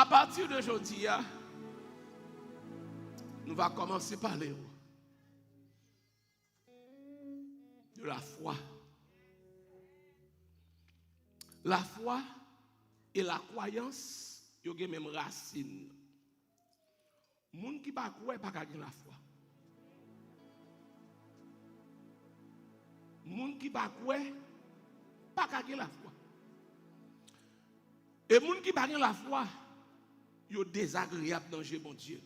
À partir d'aujourd'hui, nous allons commencer par parler de la foi. La foi et la croyance, ils ont les mêmes racines. Les gens qui ne croient pas, pas la foi. Les gens qui ne croient pas la foi. Et les gens qui ne la foi, ils sont désagréables dans le bon Dieu.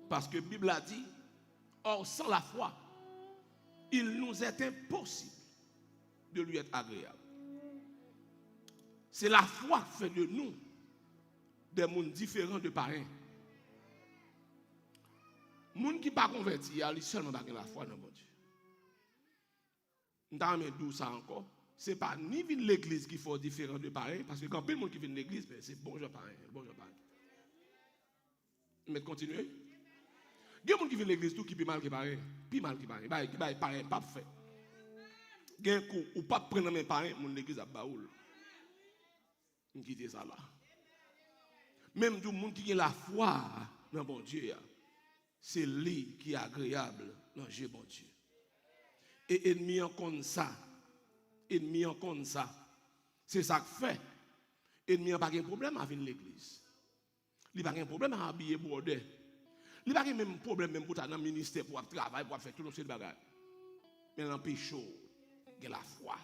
Parce que la Bible a dit, or sans la foi, il nous est impossible de lui être agréable. C'est la foi qui fait de nous des mondes différents de parrains. Les gens qui ne sont pas convertis, ils seulement pas la foi dans mon Dieu. Nous avons dit ça encore. Ce n'est pas ni l'église qui fait différent de parrains, parce que quand il y a des gens qui viennent de l'église, c'est bon, je parrain, bon, je parrain. Mais continuez. Il y a des gens qui viennent de l'église tout qui est mal qui parrain, plus mal qui parrain, qui parrain pas fait. Il y a un coup ou pas prendre mes parrains, mon l'église a baoul. On quitte ça là. Même du monde qui a la foi dans bon Dieu, c'est lui qui est agréable dans Dieu bon Dieu. Et ennemi en compte ça. Ennemi en compte ça. C'est ça que fait. Ennemi n'a pas de problème avec l'église. Il n'a pas de problème à habiller border. Il n'a pas de même problème même pour être dans le ministère, pour travailler, pour faire tout ce bagage. Mais il empêche de la foi.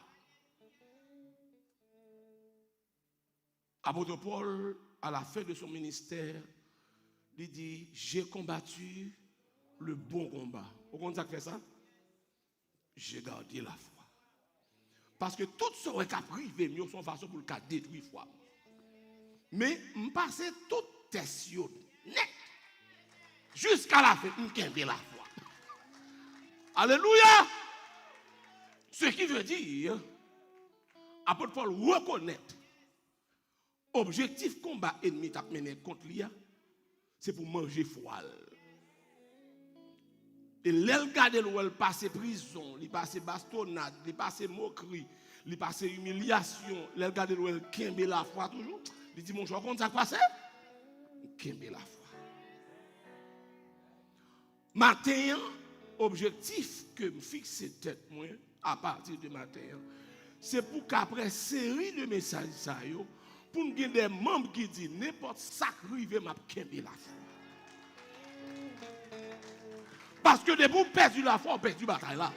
Apôtre Paul, à la fin de son ministère, il dit, j'ai combattu le bon combat. Vous comprenez ça que fait ça? J'ai gardé la foi. Parce que tout ce qui a privé, nous sommes façon pour le cas détruire la foi. Mais je passe tout test net. Jusqu'à la fin, je garde la foi. Alléluia! Ce qui veut dire, apôtre Paul reconnaît objectif combat ennemi t'a mené contre lui, c'est pour manger foie. Et l'elle garde elle passe prison, il passe bastonnade, il passe moquerie, il passe humiliation, l'elle garde elle kembe la foi toujours. Il dit mon choix comment ça passe? Kembe la foi. Matin, objectif que me fixe tête moi à partir de matin, c'est pour qu'après série de messages ça yo pour nous des membres qui disent n'importe ça qui arrive m'a kembe la foi. Parce que de vous perdre la foi, on perd la bataille là.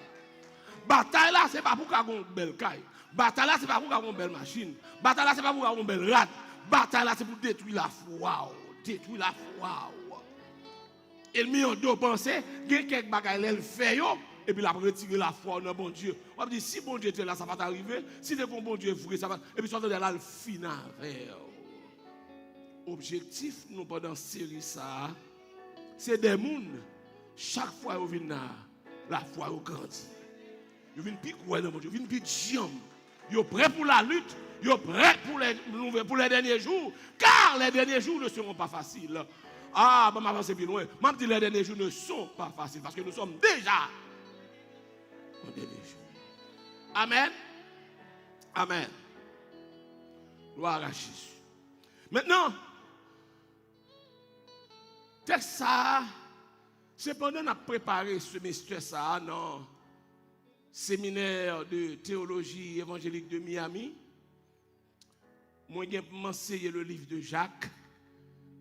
Bataille là, ce n'est pas pour qu'on ait une belle caille. Bataille là, ce n'est pas pour qu'on ait une belle machine. Bataille là, ce n'est pas pour qu'on ait une belle rade. Bataille là, c'est pour détruire la foi. Détruire la foi. Et le million de pensées, il y a quelques bagages elle fait, et puis il a retiré la foi dans bon Dieu. On va dire, si bon Dieu était là, ça va t'arriver. Si c'est bon Dieu vrai, ça va. Et puis surtout là, le final. Objectif, nous, pendant cette série, ça, c'est des mondes. Chaque fois que vous venez la foi vous grandit. Vous venez plus quoi dans mon Dieu, vous venez plus jambes. Vous êtes prêts pour la lutte, vous êtes prêts pour les derniers jours, car les derniers jours ne seront pas faciles. Ah, je vais m'avancer plus loin. Je dis les derniers jours ne sont pas faciles parce que nous sommes déjà aux derniers jours. Amen. Amen. Gloire à Jésus. Maintenant, texte ça. C'est pendant qu'on a préparé ce mystère ça dans le séminaire de théologie évangélique de Miami. Moi, j'ai enseigné le livre de Jacques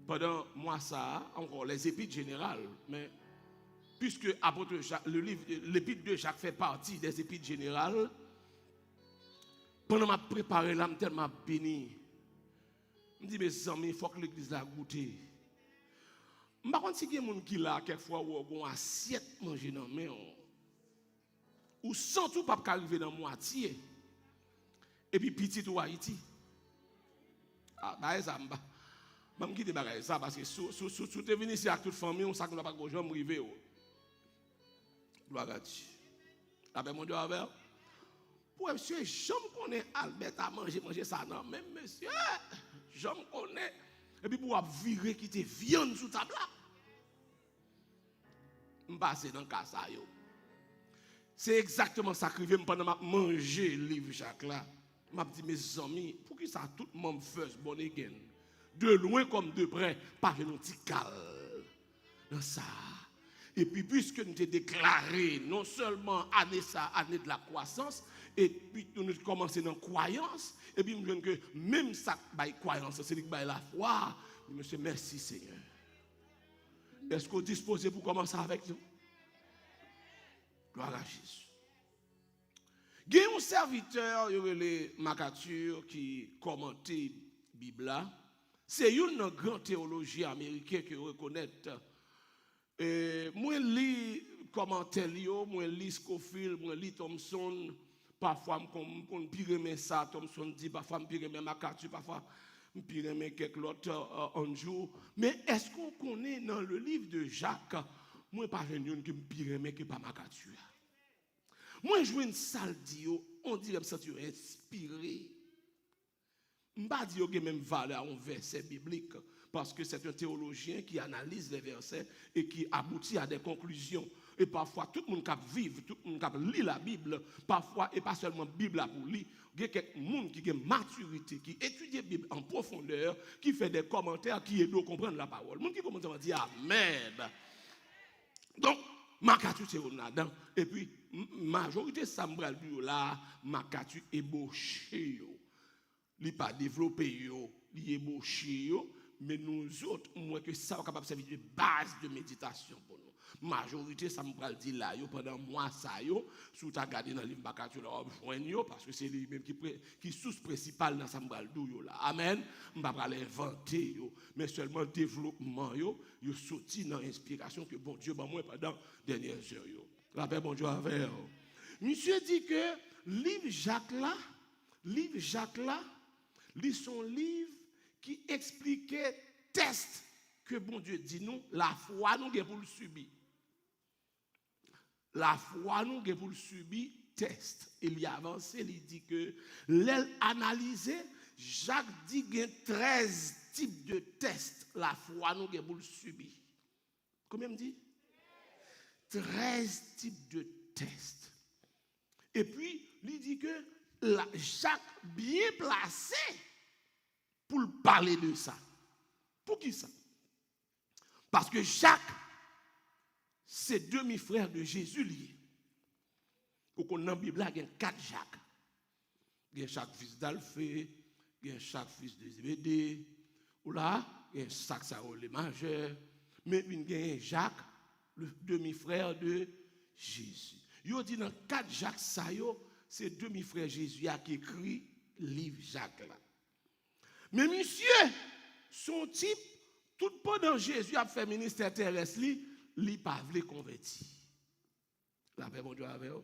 pendant moi ça, encore les épîtres générales. Mais puisque l'épître de Jacques fait partie des épîtres générales, pendant que je préparé là, je suis tellement béni. Je me dis, mes amis, il faut que l'église la goûte. Je ne sais pas si il y a des gens qui là, quelquefois, ou ont une assiette manger dans la main, ou surtout pas arriver dans la moitié, et puis petit ou Haïti. Ah, bah, ça, je vais quitter ça, parce que si tu es venu ici avec toute famille, on sait que nous n'avons pas de gens arriver. Gloire à Dieu. Avec mon Dieu, avec pour monsieur, je me connais Albert à manger ça, non, même monsieur, je me connais. Et puis pour virer qui te viande sous table là. Je passe dans le cas ça. C'est exactement ça que je pendant que je manger le livre Jacques là. Je me dis mes amis, pour qui ça tout le monde first born again? de loin comme de près, pas un petit cal dans ça. Et puis, puisque nous avons déclaré non seulement année ça, année de la croissance, et puis nous avons commencé dans la croyance, et puis nous avons que même ça, la croyance, c'est la foi. Monsieur, merci Seigneur. Est-ce qu'on est disposé pour commencer avec nous? Gloire à Jésus. Il y a un serviteur, il y a les Macature qui commentait la Bible. C'est un grand théologien américain qui reconnaît. Moi, je lis commentaires, moi, je lis Scofield, moi, je lis Thompson. Parfois, je pire ça, Thompson dit, parfois, je pire Macature, parfois, je pire quelques autres un jour. Mais est-ce qu'on connaît dans le livre de Jacques, moi, pas un qui me pire que pas Macature? Moi, je joue une salle, on dirait que je me sens inspiré. Je ne vais pas dire qu'il y a même valeur à un verset biblique, parce que c'est un théologien qui analyse les versets et qui aboutit à des conclusions. Et parfois, tout le monde qui vit, tout le monde qui lit la Bible, parfois, et pas seulement la Bible pour lire, il y a quelqu'un qui a une maturité, qui étudie la Bible en profondeur, qui fait des commentaires, qui aide à comprendre la parole. Les gens qui commencent à dire Amen. Donc, Macature, c'est là-dedans. Et puis, majorité Sambral là, Macature ébauché. Il n'a pas développé, il ébauché. Mais nous autres, moi, que ça va capable de servir de base de méditation pour nous. Majorité, ça me parle dit là, pendant mois, ça, si tu as regardé dans le livre Macature, parce que c'est lui-même qui est source principale dans Sambral là. Amen. Je ne vais pas l'inventer, mais seulement le développement, il sorti dans l'inspiration que bon Dieu m'a moi pendant les dernières heures. La paix, bon Dieu, avec. Monsieur dit que livre Jacques là, lit son livre qui expliquait test que bon Dieu dit nous, la foi nous pour le subir. La foi nous pour le subir test. Il y a avancé, il dit que l'aile analysé, Jacques dit qu'il y a 13 types de tests. La foi nous pour le subir. Combien me dit? 13 types de tests. Et puis, il dit que Jacques bien placé pour parler de ça. Pour qui ça? Parce que Jacques, c'est demi-frère de Jésus lié. Dans la Bible, il y a 4 Jacques. Il y a Jacques fils d'Alphée, il y a Jacques fils de Zébédée, ou là, il y a Jacques Saoul le majeur, mais il y a Jacques, le demi-frère de Jésus. Il dit dans 4 Jacques, c'est demi-frère Jésus qui écrit le livre Jacques là. Mais monsieur, son type, tout pendant Jésus a fait ministère terrestre, il n'a pas voulu convertir. La paix, bon Dieu, avec vous.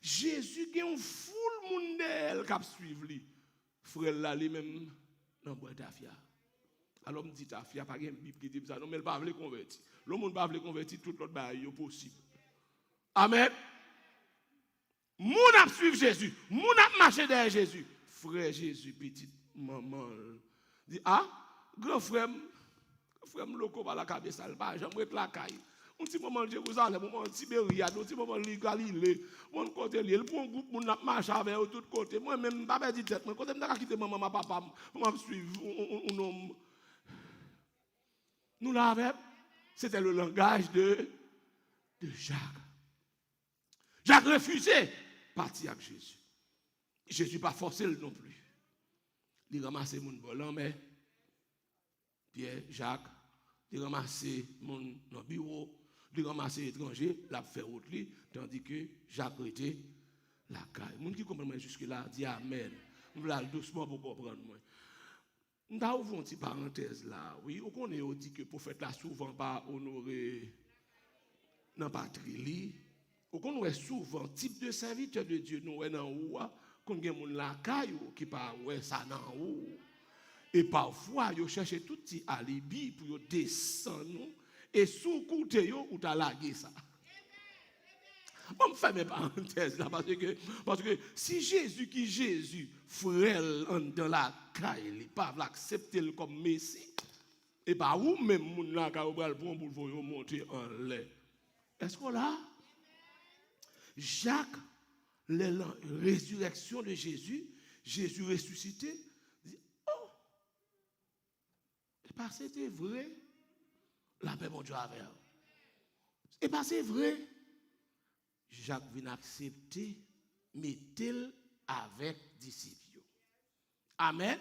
Jésus a un foule monde qui a suivi. Frère là, lui-même, dans le bois d'Afia. Alors, on me dit, Afia, pas une Bible qui dit ça, non, mais il n'a pas voulu convertir. Le monde n'a pas voulu convertir, tout l'autre est possible. Amen. Moun a suivi Jésus, moun a marché derrière Jésus. Frère Jésus, petite maman, dit grand frère, loco par la cabesse, j'aimerais la caille. Un petit moment de Jérusalem, un moment de Sibérie, un petit moment de Galilée, mon côté lié, pour un groupe, moun a marché avec eux tout côté. Moi même pas dit tête, moi côté me quitter maman, papa, moi me suivre un homme. Nous l'avons, c'était le langage de Jacques. Jacques refusait partir avec Jésus. Jésus n'a pas forcé non plus. Il ramassait mon volant, mais Pierre, Jacques, il ramassait mon bureau, il ramassait l'étranger, il a fait route, tandis que Jacques était la caille. Les gens qui comprennent jusque-là disent Amen. Je vais doucement pour comprendre. Nous avons une petite parenthèse là. Oui, on dit que le prophète là souvent pas honoré dans la patrie. On est souvent type de serviteur de Dieu nous est dans haut qu'on gen moun la caillou qui pas ouais ça dans haut et parfois yo chercher tout petit alibi pour yo descendre et sous côté yo ou ta laguer ça. On me fait mes parenthèses là parce que si Jésus frère dans la caille il pas l'accepter comme messie et pas ou même moun la caillou pour monter en l'air. Est-ce qu'on là Jacques, la résurrection de Jésus, Jésus ressuscité, dit, oh, parce que c'était vrai, la paix, mon Dieu, avec elle. Et parce que c'est vrai, Jacques vient accepter, mettez-le avec disciples. Amen.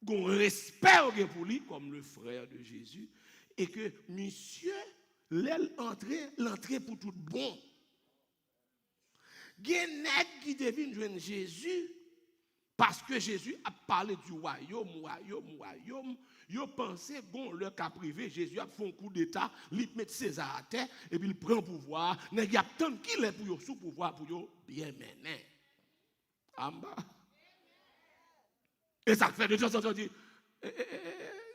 Qu'on respect pour lui comme le frère de Jésus et que monsieur l'entrée pour tout bon. Genet qui devine joindre Jésus parce que Jésus a parlé du royaume. Yo pensé bon leur cas privé, Jésus a fait un coup d'état, il met César à terre et puis il prend pouvoir, il y a tant qu'il est pour sous pouvoir pour yo bien mener. Amba. Et ça fait de gens qui disent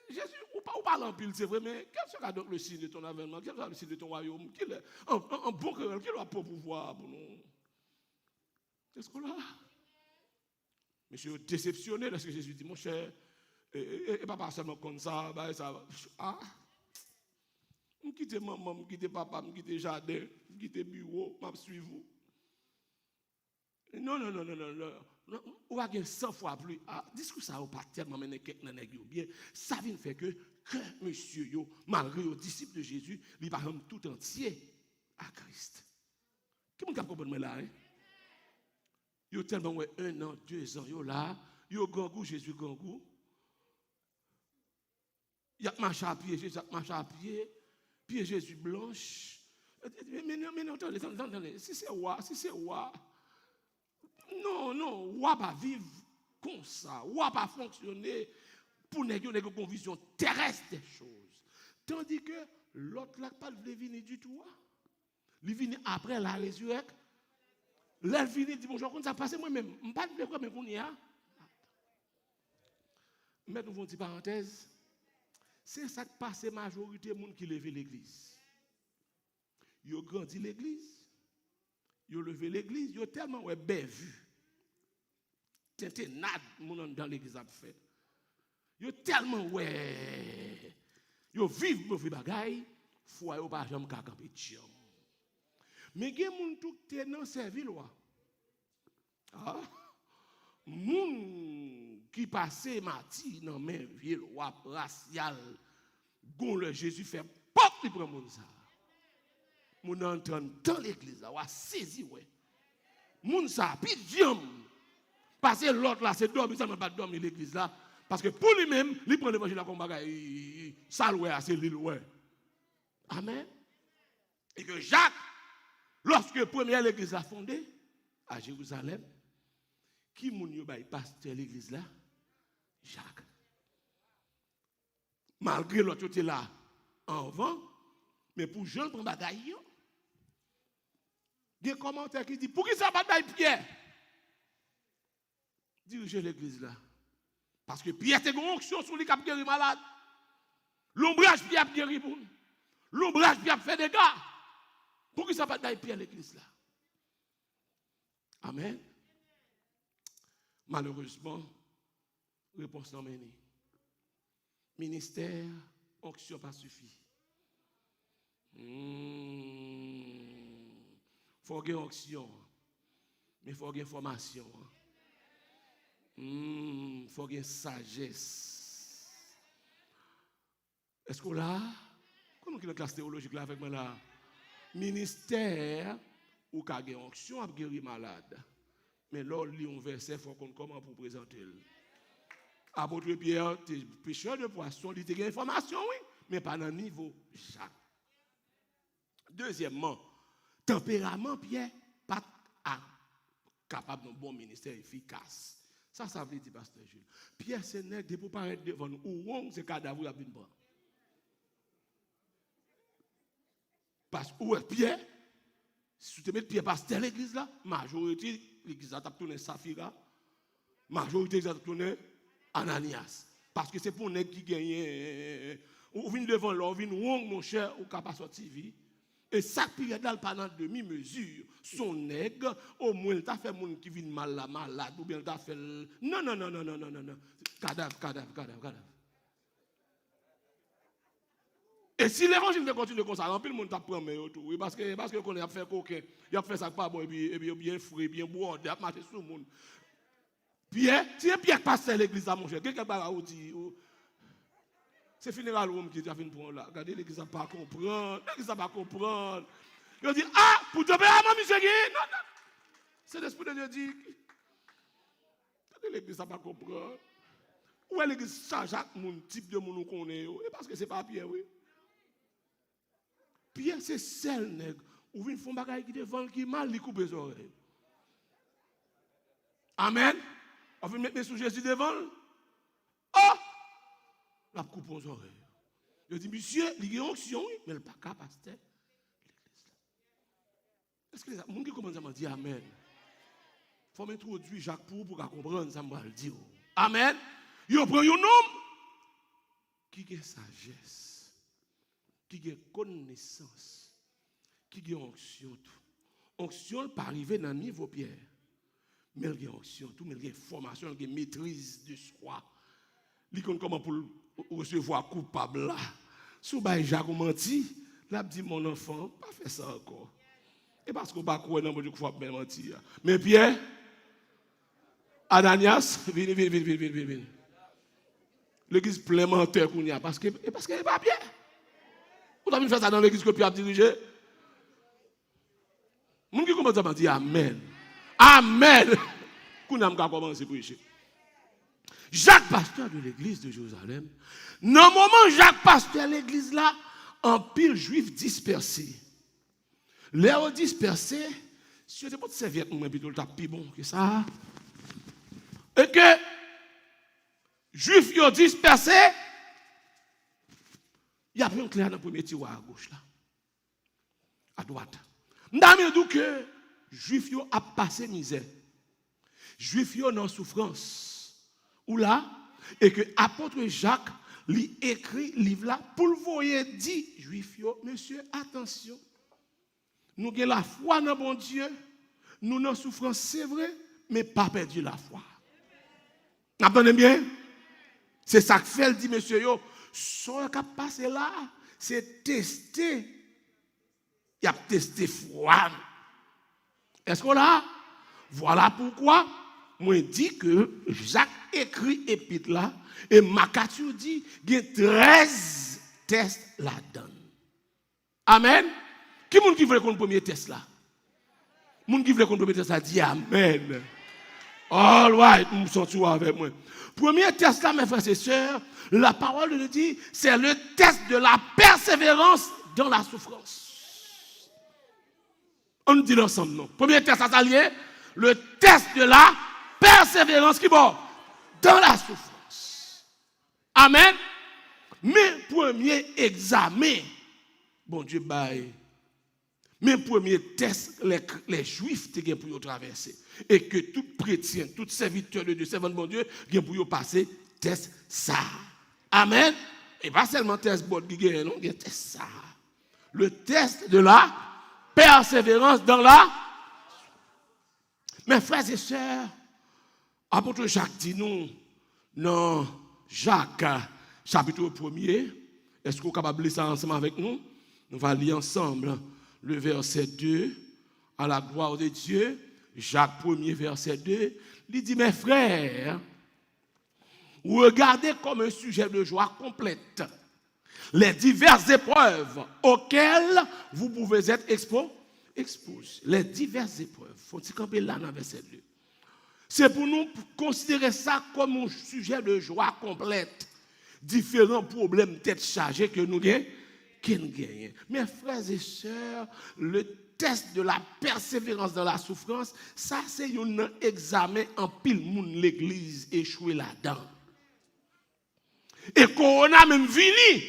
Jésus, ou parle en pile, c'est vrai, mais quel sera donc le signe de ton avènement? Quel sera le signe de ton royaume? Quel est un bon querelle? Quel a pour pouvoir pour nous? C'est ce qu'on a. Monsieur déceptionné lorsque Jésus dit, mon cher, et pas seulement comme ça, bah, ça ah, je quitte maman, je quitte papa, je quitte jardin, je quitte bureau, je suis vous. Non. On va gagner 100 fois plus. Ah, discours ça, on pas tellement mener quelqu'un bien. Ça vient faire que monsieur, yo, malgré aux disciples de Jésus, il va rendre tout entier à Christ. Comment vous comprenez là? Hein? Yo tellement ouais 1 an, 2 ans, yo là, yo grand goût, Jésus grand goût. Il y a marché à pied, Jésus a marché à pied, pied Jésus blanche. Mais non, attendez, si c'est roi. Non, roi pas vivre comme ça, roi pas fonctionner pour négliger une vision terrestre des choses. Tandis que l'autre là pas venir du tout. Il vient après la résurrection. Là, il vient dit bonjour, quand ça passe moi-même, je ne pas de quoi, mais qu'on y a. Mettons une petite parenthèse. C'est ça qui passe la majorité des gens qui lèvent l'église. Ils ont grandi l'église, ils ont levé l'église, ils ont tellement bien vu. Tinté nade, mon dans l'église a fait. Ils ont tellement ils vivent mauvais bagaille, foi yo pas jamais ka camper tiam. Mais gen moun tout te nan servi loi. Ah, moun qui passe mati nan men vieux loi racial, gon le Jésus fait pop li prend moun ça. Moun entend dans l'église là, wa saisi ouais. Moun ça pi diam. Parce que l'autre là c'est dormir ça m'a pas dormir l'église là parce que pour lui-même, il prend l'évangile comme bagaille ça ouais c'est l'île ouais. Amen. Et que Jacques lorsque première l'église a fondée à Jérusalem, qui moun yo bay pasteur l'église là? Jacques. Malgré l'autre était là en vent, mais pour Jean prend bagaille yo. Il y a un commentaire qui dit pour qui ça pas bay Pierre? Diriger l'église là. Parce que Pierre était une onction sur lui qui a guéri malade. L'ombrage Pierre a guéri pour nous. L'ombrage Pierre fait des dégâts. Pour qui ça pas bay Pierre l'église là? Amen. Malheureusement, réponse non menée. Ministère, onction pas suffit. Faut gagner onction, mais faut gagner formation. Faut gagner sagesse. Est-ce qu'on l'a? Comment est la classe théologique là avec moi là? Ministère ou qu'a gagner onction à guérir malade. Mais là, lit un verset, il faut qu'on comment pour présenter. Apôtre Pierre, tu es pêcheur de poisson, il te information, oui, mais pas dans le niveau Jacques. Deuxièmement, tempérament Pierre, pas capable d'un bon ministère efficace. Ça veut dire, pasteur Jules. Pierre, c'est nègre, de pour paraître devant nous, ou c'est cadavre à une bras. Parce que Pierre, si tu mets Pierre pasteur l'église là, majorité l'église a tourné Saphira, majorité a tourné Ananias. Parce que c'est pour les qui gagnent. Ou vient devant l'homme, vient wong mon cher, ou capable sortir vie. Et ça Pierre dans pendant demi-mesure, son nègre, au moins il t'a fait moun qui vient malade, ou bien il t'a fait non. Cadavre. Et si l'évangile veut continuer comme ça, tout le monde t'a pris mais autour. Parce que qu'on a fait coquin, il a fait ça pas bon et bien frais, bien boire, il a marché sur le monde. Pierre, si Pierre passe à l'église à mon cher, quelqu'un va dire C'est funéral room qui a fait pour là. Regardez l'église n'a pas comprendre. L'église n'a pas comprendre. Il dit, ah, pour te payer, mon monsieur, non, non. C'est l'esprit de Dieu dit. L'église n'a pas comprendre. Où est l'église Saint-Jacques, mon type de monde qu'on est? Et parce que c'est pas Pierre, oui. Pierre, c'est celle, nègre. Ou une femme bagaille qui devant qui mal, il coupe les oreilles. Amen. On va mettre sous Jésus devant. Oh! La coupe aux oreilles. Je dis, monsieur, il y a une onction, mais il n'est pas capable, pasteur. Est-ce que les gens qui commencent à me dire Amen? Il faut m'introduire Jacques pour comprendre ça, me le dire. Amen. Il prend un homme qui a sagesse, qui a connaissance, qui a onction. Onction pas arriver dans le niveau Pierre. Mais il y a onction, tout, mais il y a formation, il y a maîtrise de soi. Il connaît comment pour recevoir coupable là. Si Jacques menti, là dit mon enfant, pas fait ça encore. Et parce qu'on ne peut pas croire dans le faut bien mentir. Mais Pierre, Ananias, viens. L'église plein menteur qu'on y a parce que n'est pas bien. Vous avez fait ça dans l'église que Pierre a dirigé. Mon qui commence à dire Amen. Amen. Qu'on a commencé à prêcher. Jacques, pasteur de l'église de Jérusalem, dans le moment Jacques, pasteur de l'église là, en pile juif dispersé. Les dispersés, si vous avez pas de serviette, moi, plutôt le tapis bon que ça. Et que, juifs ont dispersé, il y a pris un clair dans le premier tiroir à gauche là. À droite. M'dame dit que, juifs ont passé misère. Juifs ont en souffrance. Ou là, et que apôtre Jacques lui écrit livre là pour le voyer dit juif yo, monsieur attention, nous avons la foi dans bon Dieu, nous n'en souffrance c'est vrai, mais pas perdu la foi. Entendez bien? C'est ça que fait dit monsieur yo, ce qui a passé là, c'est tester. Il a testé foi. Est-ce qu'on l'a? Voilà pourquoi moi dis que Jacques écrit épître là et Macature dit il y a 13 tests là-dedans. Amen. Qui est-ce qui veut qu'on premier test là? Moun qui veut qu'on premier test là dit amen. All right, nous sommes tous avec moi. Premier test là mes frères et sœurs, la parole de Dieu dit c'est le test de la persévérance dans la souffrance. On dit l'ensemble non. Premier test à lié, le test de la persévérance qui bon dans la souffrance. Amen. Mais premier examen, bon Dieu baille. Mais premier test, les Juifs étaient pour traverser. Et que tout chrétien, tout serviteur de Dieu, servant de bon Dieu, vient pour passer test ça. Amen. Et pas seulement test bon qui gagne, non, il y a test ça. Le test de la persévérance dans la. Mes frères et sœurs, apôtre Jacques dit nous, dans Jacques, chapitre 1er, est-ce qu'on est capable de lire ça ensemble avec nous? Nous allons lire ensemble le verset 2, à la gloire de Dieu, Jacques 1er, verset 2, il dit, mes frères, regardez comme un sujet de joie complète les diverses épreuves auxquelles vous pouvez être exposés. Les diverses épreuves. Faut-il camper là dans le verset 2? C'est pour nous considérer ça comme un sujet de joie complète. Différents problèmes tête chargée que nous gagnons. Mes frères et sœurs, le test de la persévérance dans la souffrance, ça c'est un examen en pile monde l'église échoué là-dedans. Et Corona même vini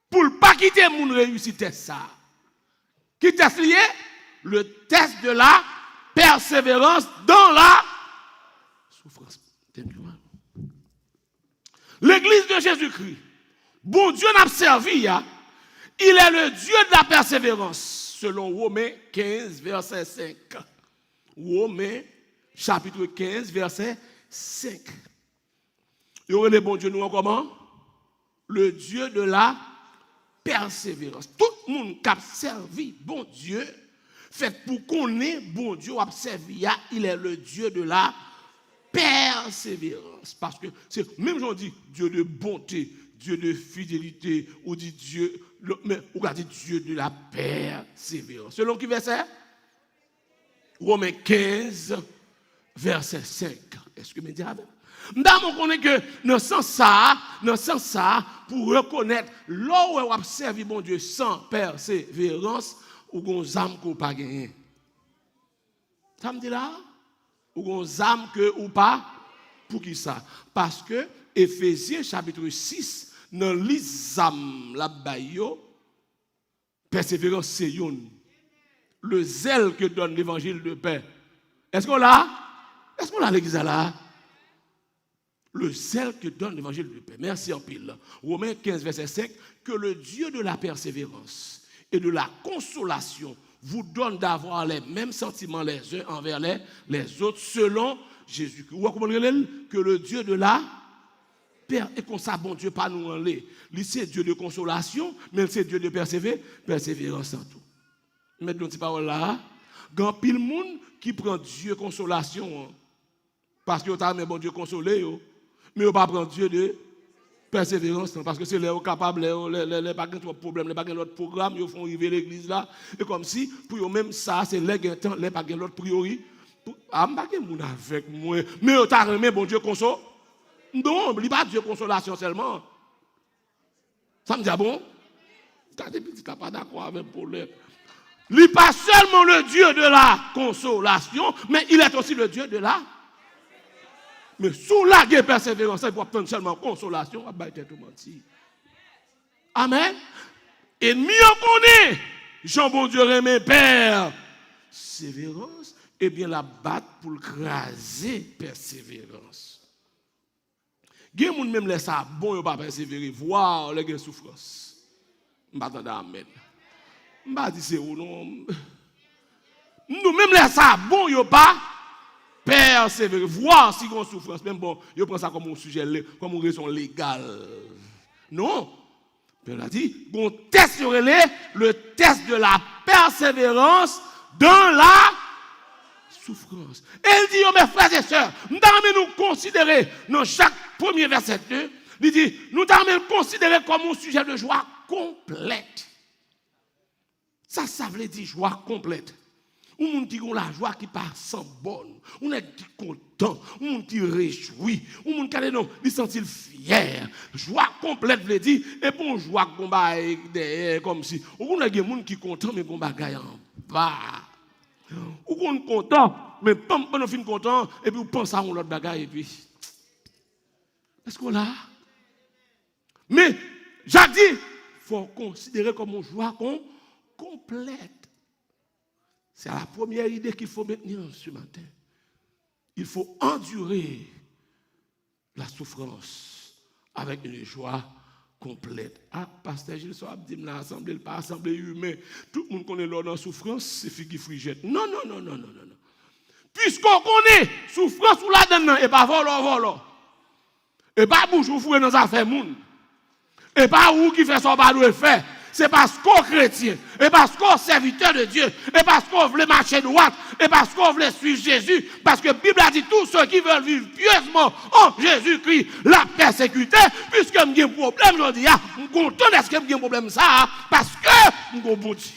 pour ne pas quitter moun réussite ça. Qui test lié? Le test de la persévérance dans la souffrance. L'église de Jésus-Christ, bon Dieu n'a servi, il est le Dieu de la persévérance, selon Romains 15, verset 5. Romains, chapitre 15, verset 5. Il y aurait le bon Dieu, nous, comment? Le Dieu de la persévérance. Tout le monde qui a servi bon Dieu, fait pour qu'on ait bon Dieu a servi, il est le Dieu de la persévérance. persévérance. Parce que c'est, même j'en dis, Dieu de bonté, Dieu de fidélité, ou dit Dieu, mais ou dit Dieu de la persévérance. Selon qui verset? Romains 15, verset 5. Est-ce que me dit avec? Nous connaissons que dans ce sens ça, pour reconnaître là où on a servi mon Dieu sans persévérance, ou qu'on âme qu'on pas gagné. Ça me dit là? Ou qu'on âme que ou pas? Pour qui ça? Parce que Éphésiens chapitre 6, dans l'isam la bayo, persévérance c'est yon. Le zèle que donne l'évangile de paix. Est-ce qu'on l'a? Est-ce qu'on l'a l'église là? Le zèle que donne l'évangile de paix. Merci en pile. Romains 15, verset 5. Que le Dieu de la persévérance et de la consolation vous donne d'avoir les mêmes sentiments les uns envers les autres selon Jésus-Christ. Ou comment que le Dieu de la et qu'on ça, bon Dieu, pas nous en l'air. C'est Dieu de consolation, mais c'est Dieu de persévérance en tout. Mettons ces paroles là. Il y a pile monde qui prend Dieu consolation. Parce que vous avez bon Dieu consolé. Mais vous ne pas prendre Dieu de persévérance. Parce que c'est les capables, les pas de problème, les pas de l'autre programme, ils font arriver l'église là. Et comme si, pour eux même ça, c'est les temps, les pas de l'autre priori. Ah, je ne avec moi. Mais vous avez bon Dieu console. Non, il n'y a pas Dieu consolation seulement. Ça me dit ah bon? Tu n'es pas d'accord avec le problème. Il n'est pas seulement le Dieu de la consolation, mais il est aussi le Dieu de la. Mais sous la guerre persévérance, il faut prendre seulement consolation, on va tout mentir. Amen. Et mieux qu'on est, Jean bon Dieu remet persévérance, et bien la battre pour craser persévérance. Il y a des gens qui même laissent ça bon, ils ne pas persévérer, voir les souffrances. Je ne vais pas amen. Je ne vais pas dire c'est où non. Nous même laissons ça bon, ils ne pas persévérer, voir si on souffrance. Même bon, ils prennent ça comme un sujet, comme une raison légale. Non. Il a dit, on teste le test de la persévérance dans la souffrance. Et il dit, mes frères et sœurs, nous devons nous considérer, dans chaque premier verset 2, il dit, nous devons nous considérer comme un sujet de joie complète. Ça veut dire joie complète. On dit qu'on a la joie qui part sans bonne. On est content, on dit réjoui, on dit non, il sentit fier. Joie complète veut dire et pour joie qu'on va comme si on a des gens qui content mais qu'on bagaille en bas. Ou qu'on est content mais pas on fin content et puis on pense à l'autre bagaille et puis est-ce qu'on l'a? Mais Jacques dit faut considérer comme une joie complète. C'est la première idée qu'il faut maintenir ce matin. Il faut endurer la souffrance avec une joie complète. Ah, pasteur Gilles Soab dit l'assemblée, pas assemblée humaine. Tout le monde connaît l'ordre en souffrance, c'est figue frigette. Non. Puisqu'on connaît souffrance ou la donne, et pas volo. Et pas bouche ou fouet dans affaires moun. Et pas où qui fait son pas doit faire. C'est parce qu'on est chrétien, et parce qu'on est serviteur de Dieu, et parce qu'on veut marcher droit, et parce qu'on veut suivre Jésus, parce que la Bible a dit tous ceux qui veulent vivre pieusement en Jésus-Christ, la persécuté, puisque je ai un problème, je dis, je suis content de ce que j'ai un problème ça, parce que je suis bon Dieu.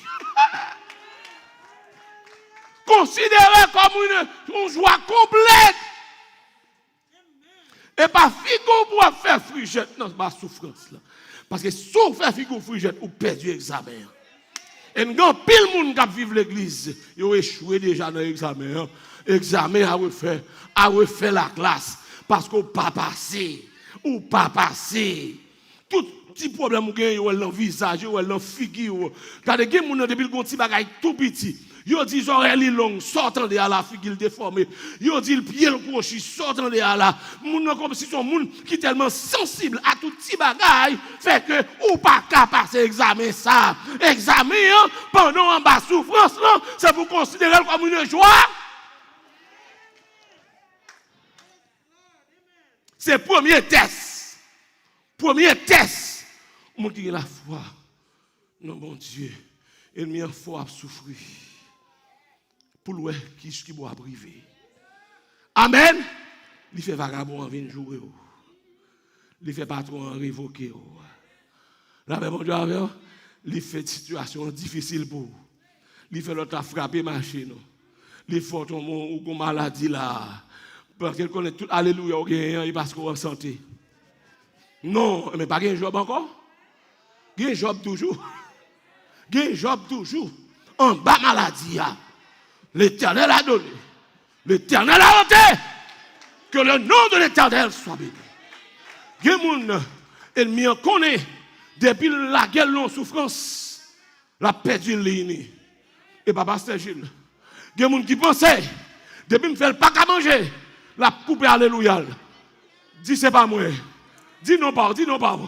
Considérez comme une joie complète. Et pas figo pour faire frigette, non, c'est pas souffrance là. Parce que si vous faites figo frigette, vous perdez l'examen. Et nous avons pile de monde qui vivent l'église. Ils ont échoué déjà dans l'examen. Examen à refaire la classe. Parce qu'on pas passé. Ou pas passé. Tout petit problème ou gagne, ou dans le visage, ou dans la figure. Quand les gens depuis le petit bagage tout petit. Yo dit oreilles longues sortant de la figure déformée. Yo dit le pied le crochu sortant de la. Moun comme si son moun qui tellement sensible à tout petit bagaille fait que ou pas capable passer examen ça. Examen pendant en bas souffrance là, c'est pour considérer comme une joie. C'est premier test. Premier test. Moun qui a la foi. Non bon Dieu, ennemi en foi a souffrir. Pour le qui doit priver. Amen. Il fait vagabond en vin jouer. Il fait patron en révoquer. La paix, mon Dieu, il fait situation difficile pour vous. Il fait l'autre frapper machine. Il fait ton maladie là. Parce qu'il connaît tout, alléluia, il passe en santé. Non, mais pas un job encore. Un job toujours. Un job toujours. En bas maladie. L'Éternel a donné. L'Éternel a ôté. Que le nom de l'Éternel soit béni. Il y a des gens, ennemi en connaît, depuis la guerre non souffrance, la perdu l'ennemi. Et papa Gilles. Il y a des gens qui pensaient, depuis me faire pas qu'à manger, la coupe alléluia. Dis c'est pas moi. Dis non pas, dis non pas.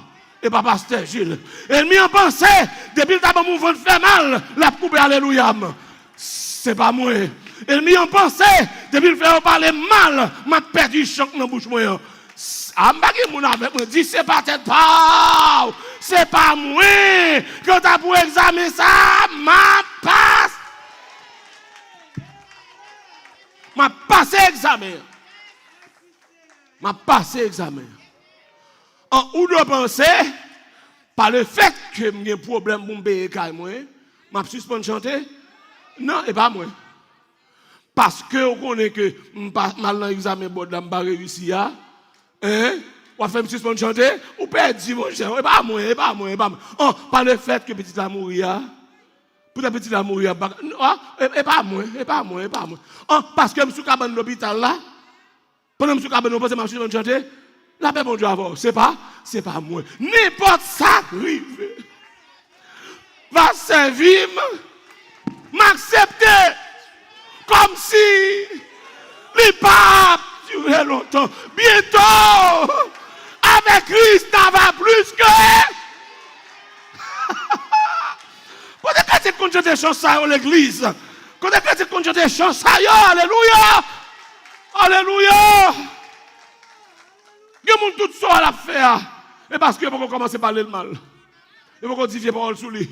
Et papa Gilles. Ennemi en pensait, depuis le tabac mouvement fait mal, la coupe alléluia. C'est pas moi. Ennemi en pensait, depuis le faire parler mal, m'a perdu choc dans la bouche moi. Dit c'est pas tête pas, c'est pas moi. Quand tu as pour examiner ça, m'a passé examen. M'a passé examen. En ou de penser, par le fait que j'ai un problème pour me payer, m'a suspendu chanter. Non, et pas moi. Parce que on connaît que mal dans l'examen, je n'ai pas réussi à. Hein? Ou faire suspendre chanter, ou perdre, mon cher. Et pas moi, et pas moi, et pas moi. Oh, par le fait que petit la mourir, pour la petite la mourir, et pas moi, et pas moi, et pas moi. Oh, parce que je suis à l'hôpital là, pendant que je suis à l'hôpital, je suis chanter, la paix, mon Dieu, c'est pas moi. N'importe ça arrive. Va servir, m'accepter, comme si les papes durer longtemps. Bientôt, avec Christ, ça va plus que. Quand est-ce que tu chantes des chants à l'église? Quand est-ce que tu chantes des chants à alléluia? Alléluia! Il y a tout ça à la faire. Et parce que vous commencez à parler le mal. Et vous dites des paroles sous lui.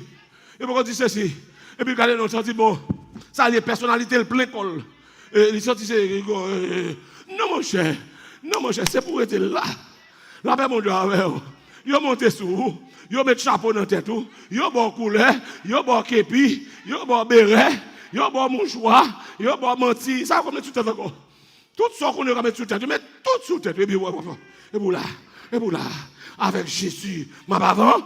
Et vous dites ceci. Et puis, regardez, nous dit bon, ça a des personnalités, le plein col. Et ils sont ici. Non, mon cher, c'est pour être là. La paix, mon Dieu, avec vous. Ils ont monté sous vous. Ils ont mis chapeau dans la tête. Ils ont bon couleur. Ils ont bon képi. Ils ont bon béret. Ils ont bon mouchoir. Ils ont bon menti. Ça, comme tout tête encore. Tout ça qu'on a mis sous tête. Mais tout sous tête. Et puis, et vous là. Avec Jésus. Ma avant.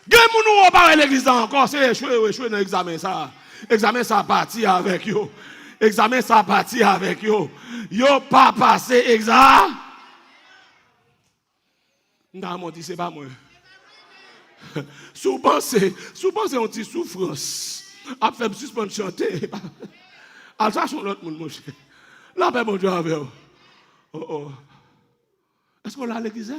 Nous parle l'église encore. C'est échoué dans l'examen. Ça. Examen, ça parti avec vous. Examen, ça parti avec vous. Yo pas passé examen. Non, dit c'est pas moi. Souvent c'est une petite souffrance. A fait suspendre chanter. À ça son l'autre monde mon cher. La paix mon Dieu avec vous. Oh. Est-ce qu'on l'a à l'église?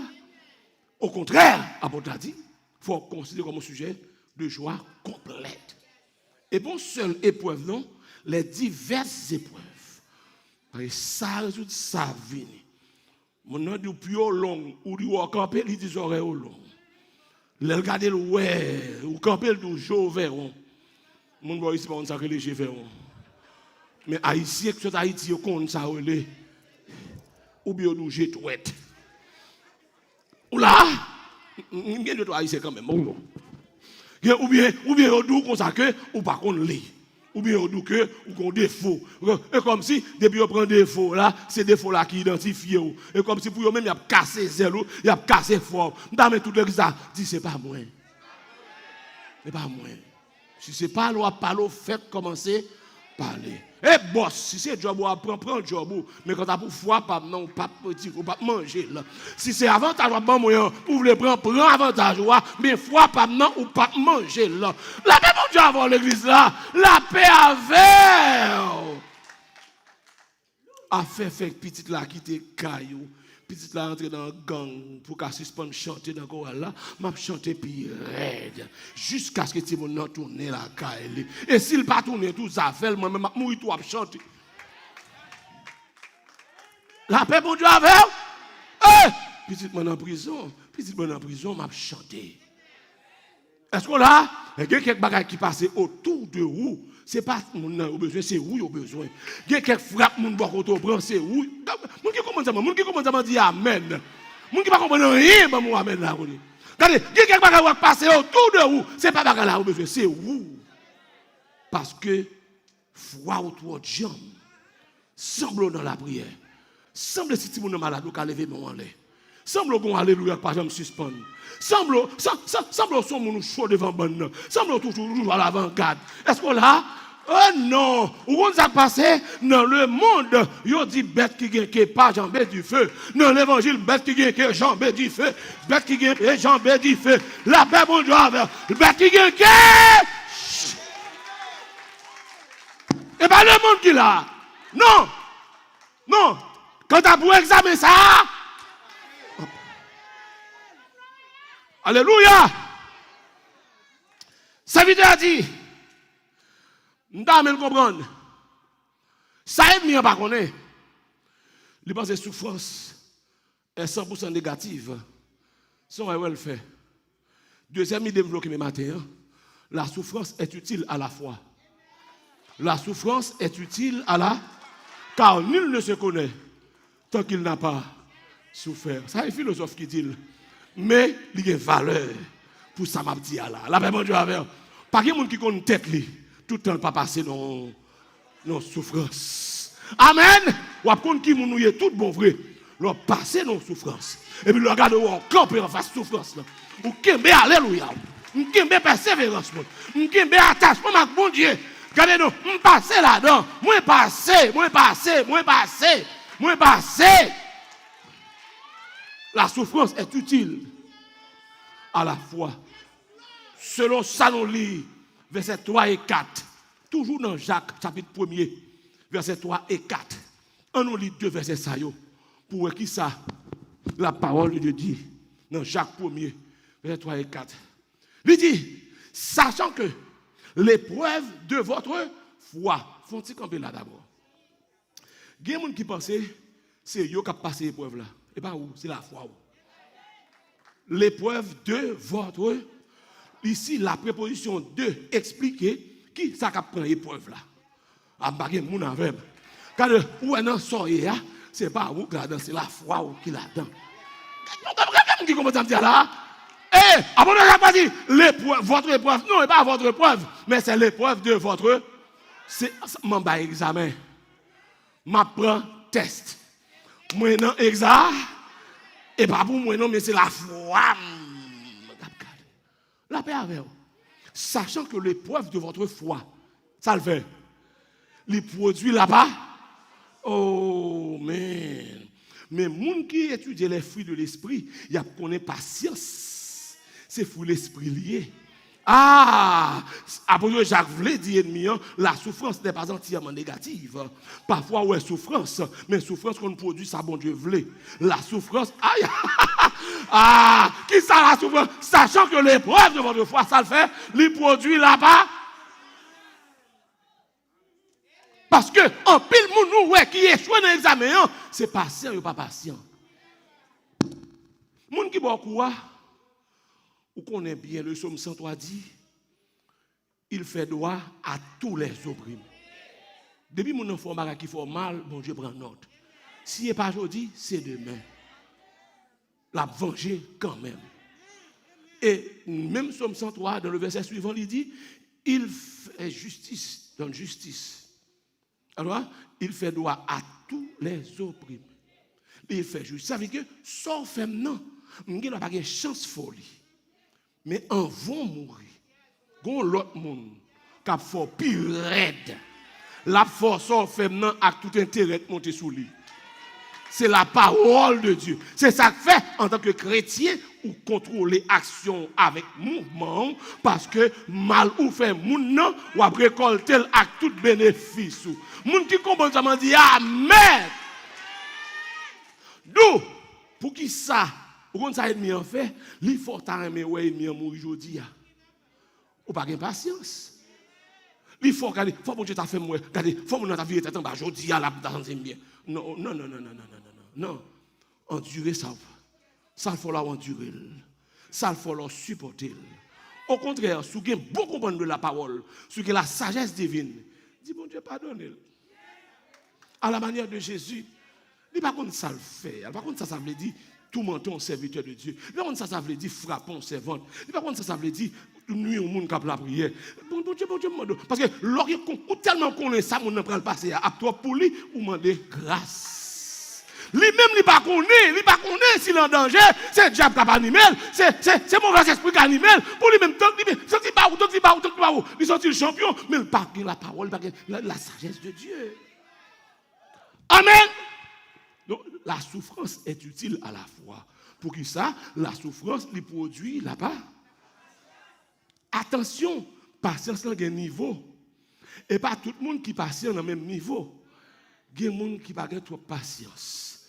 Au contraire, apôtre a dit, il faut considérer comme un sujet de joie complète. Et pour seule épreuve, non, les diverses épreuves. Parce que ça résout sa vie. Mon nom dit plus long, ou du camper, il dit oreilles long. Le regarder le ouais, ou camper le jour verron. Mon boy ici, on sait que les jeux verront. Mais Haïtien, que c'est Haïti, on compte ça, ou bien nous j'ai tout. Ou là, il y a deux Haïtiens quand même. Ou bien on dit qu'on sait que ou pas qu'on lit. Ou bien on dit que ou qu'on défaut. Et comme si depuis on prend défaut là, c'est défaut là qui identifie. Et comme si pour eux même il a cassé zéro, il a cassé fort. Dans tout le ça dit c'est pas moi. C'est pas moi. Si c'est pas loi parler, faites commencer parler. Eh boss, si c'est job ou prends le job mais quand t'as pour foi pas non pas petit ou pas manger là. Si c'est avantage bon moyen, vous voulez prends avantage mais foi pas non ou pas manger là. La paix mon Dieu avant l'église là, la paix avec. A fait petite là qui te caillou. Petite là entrer dans le gang pour qu'elle suspende chanter dans le chorale là, m'a chanter puis raide jusqu'à ce que tu mon tourner la caille. Et s'il pas tourner tout ça fait moi même mourir tout à chanter. La paix mon Dieu avec. Petite mon en prison, m'a chanter. Est-ce qu'on a? Il y a quelques bagages qui passent autour de vous. Ce n'est pas mon besoin, c'est vous qui avez besoin. Il y a quelques frappes, mon bon côté, c'est vous. Mon qui commence à dire Amen. Mon qui ne comprend rien, mon Amen là. Regardez, il y a quelques bagages qui passent autour de vous. Ce n'est pas bagages là, besoin, c'est vous. Parce que foi autour de jambe, semble dans la prière. Semble si tu es malade, ou lever mon en l'air. Semble qu'on alléluia pas jamais suspendre. Semble son mon chaud devant bonne. Semble toujours à l'avant-garde. Est-ce qu'on l'a? Oh non, où on a passé dans le monde, yo dit bête qui gagne pas jambé du feu. Dans l'évangile bête qui gagne jambé du feu. Bête qui gagne jambé du feu. La paix bon Dieu avec bête qui gagne. Et pas le monde qui l'a. Non. Non. Quand tu as pour examiner ça, alléluia. Ça veut dire, nous devons comprendre. Ça est bien par contre. Il pense que souffrance est 100% négative. Son elle fait. Deuxième idée bloquée mes matins. La souffrance est utile à la foi. La souffrance est utile à la... Car nul ne se connaît tant qu'il n'a pas souffert. Ça, c'est un philosophe qui dit. Mais il y a une valeur pour ça, m'a dit là. La paix, mon Dieu, avec. Pas qu'il y a des gens qui connaissent tête, tout le temps, pas passer dans souffrance. Amen. Ou à compte qui nous est tout bon vrai. Leur passer dans souffrance. Et puis, le regarde où on campe en face de souffrance. Ou qui est alléluia. Ou qui est persévérance. Ou qui est attachement avec mon Dieu. Regardez-nous, je passe là-dedans. Moi passé. La souffrance est utile à la foi. Selon Salon-Lit, versets 3 et 4. Toujours dans Jacques, chapitre 1er, versets 3 et 4. On nous lit 2 versets ça. Pour qui ça? La parole de Dieu dit, dans Jacques 1er, versets 3 et 4. Il dit, sachant que l'épreuve de votre foi. Faut-il camper là d'abord? Il y a des gens qui pensent que c'est eux qui ont passé l'épreuve là. Et pas où, c'est la foi. L'épreuve de votre... Ici, la préposition de expliquer qui ça qui prend l'épreuve là. À baguer mon avec. Quand où est sort c'est pas vous qui là-dedans, c'est la foi qui là-dedans. Qui commence à me dire là? Eh, après on n'a pas dit votre épreuve. Non, ce n'est pas votre épreuve, mais c'est l'épreuve de votre... C'est mon examen. Ma prend test. Moi non examen. Et pas pour moi non, mais c'est la foi. La paix avec vous. Sachant que l'épreuve de votre foi, ça le fait. Les produits là-bas. Oh, man. Mais les gens qui étudient les fruits de l'esprit, il y a qu'on ait patience. C'est pour l'esprit lié. Ah, après Jacques voulait dire la souffrance n'est pas entièrement négative. Parfois, ouais, souffrance, mais souffrance qu'on produit, ça, bon Dieu voulait. La souffrance, aïe, ah, qui ça la souffrance? Sachant que l'épreuve de votre foi, ça le fait, les produits là-bas. Parce que, en pile, moun ouais, qui échoue dans l'examen, c'est patient ou pas patient. Moun qui boit quoi? Ou connaît bien le psaume 103 dit, il fait droit à tous les opprimés. Depuis mon enfant qui fait mal, bon Dieu prend note. Si ce n'est pas aujourd'hui, c'est demain. La venger quand même. Et même psaume 103, dans le verset suivant, il dit, il fait justice, donne justice. Alors, il fait droit à tous les opprimés. Il fait justice. Ça veut dire que, sans faire non, il n'y a pas de chance folie. Mais en vont mourir. Gon l'autre monde qui a fait pire raide. La force en fait maintenant avec tout intérêt de monter sous lui. C'est la parole de Dieu. C'est ça que fait en tant que chrétien ou contrôler action avec mouvement parce que mal ou fait moun nan ou a récolter avec tout bénéfice. Moun qui comprend ça m'a dit amen. D'où pour qui ça? Pour qu'on ça ennemi en fait, il faut t'aimer ouais ennemi mourir aujourd'hui. Ou pas de patience. Il faut regarder, faut que Dieu t'a fait moi, regardez, faut que ta vie est en bas aujourd'hui là dans bien. Non. Non. Endurer ça. Ça il faut la endurer. Ça il faut la supporter. Au contraire, si vous avez bon comprendre de la parole, si vous avez la sagesse divine, dis bon Dieu, pardonnez-le. À la manière de Jésus, il pas contre ça le fait. Par contre, ça veut dire tout menton serviteur de Dieu. Par contre, ça veut dire frappons servante. Par contre, ça veut dire nuit au monde qui a la prière. Bon Dieu, parce que lorsqu'on tellement connaît ça, on ne prend le passé à toi pour lui ou demander grâce. Lui-même, il pas connaît s'il est en danger, c'est le diable qui a animé, c'est mauvais esprit qui a animé. Pour lui-même, tant qu'il il sortit le champion, mais il pas la parole, la sagesse de Dieu. Amen. Donc, la souffrance est utile à la fois. Pour qui ça? La souffrance lui produit là-bas. Attention, patience dans un niveau. Et pas tout le monde qui patient dans le même niveau. Il y a des gens qui n'ont pas trop de patience.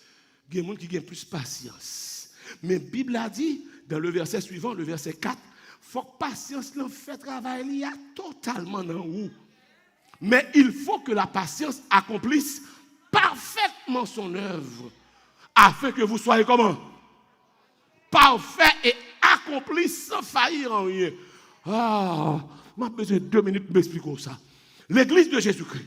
Il y a des gens qui ont plus de patience. Mais la Bible a dit, dans le verset suivant, le verset 4, il faut que patience fait travailler totalement dans vous. Mais il faut que la patience accomplisse parfaitement son œuvre, afin que vous soyez comment? Parfait et accompli sans faillir en rien. Ah, m'a besoin de 2 minutes pour m'expliquer ça. L'église de Jésus-Christ,